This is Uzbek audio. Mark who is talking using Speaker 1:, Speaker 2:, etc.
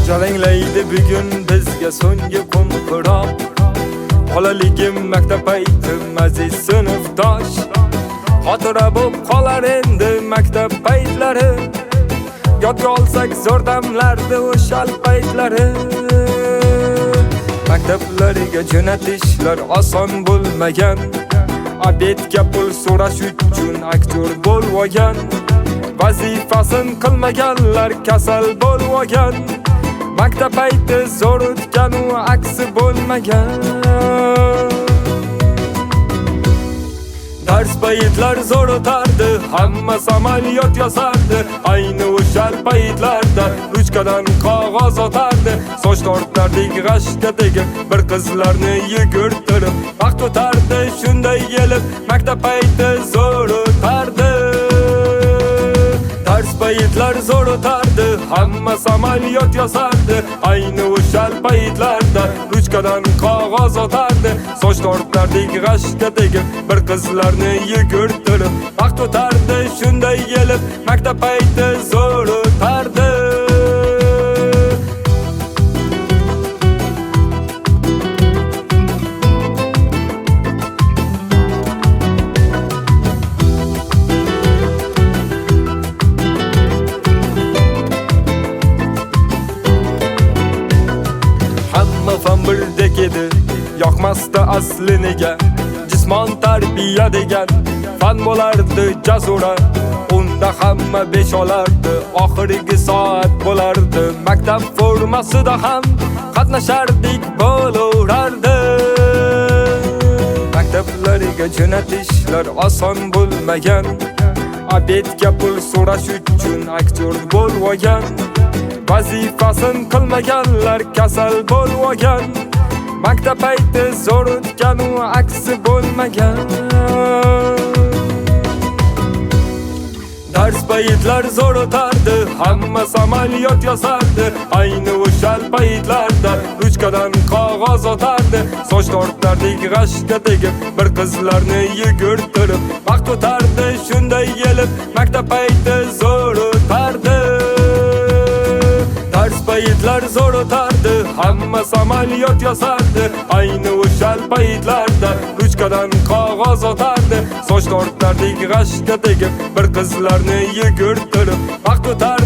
Speaker 1: Jalanglaydi bugun bizga so'nggi qo'ng'iroq. Bolaligim maktab paytim aziz sinfdosh. Xotira bo'lib qolar endi maktab paytlari. Yodga olsak zo'r damlardi o'sha paytlari. Maktablariga jo'natishlar oson bo'lmagan. Obedga pul so'rash uchun aktyor bo'lmagan. Vazifasin qilmaganlar kasal bo'lmagan. Maktab payti zo'r o'tgan u aksi bo'lmagan. Dars paytlar zo'r o'tardi, hamma samolyot yasardi. Ayni o'sha paytlarda ruchkadan qog'oz otardi. Soch tortardik g'ashga tegib, bir qizlarni yugurtirib. Vaqt o'tardi shunday kelib, maktab payti zo'r o'tardi. Dars paytlar zo'r o'tardi, hamma samolyot yasardi. Ayni o'sha paytlarda ruchkadan qog'oz otardi. Soch tortardik g'ashga tegib, bir qizlarni yugurtirib. Vaqt o'tardi shunday kelib, maktab payti zo'r o'tardi. Fan birdek edi, yoqmasdi asliniga. Jismon tarbiya degan fan bo'lardi jazura. Unda hamma 5 olardi, oxirgi soat bo'lardi. Maktab formasida ham qatnashardik bo'lardi. Maktablariga jo'natishlar oson bo'lmagan. Obedga pul so'rash uchun aktyor bo'lmagan. Vazifasin qilmaganlar kasal bo'lmagan. Maktab payti zo'r o'tgan u aksi bo'lmagan. Dars paytlar zo'r o'tardi, hamma samolyot yasardi. Ayni o'sha paytlarda ruchkadan qog'oz otardi. Soch tortardik g'ashga tegib, bir qizlarni yugurtirib. Vaqt o'tardi shunday kelib, maktab payti zo'r o'tardi. Dars paytlar zo'r o'tardi, hamma samolyot yasardi. Ayni o'sha paytlarda ruchkadan qog'oz otardi. Soch tortardik g'ashga tegib, bir qizlarni yugurtirib. Vaqt o'tardi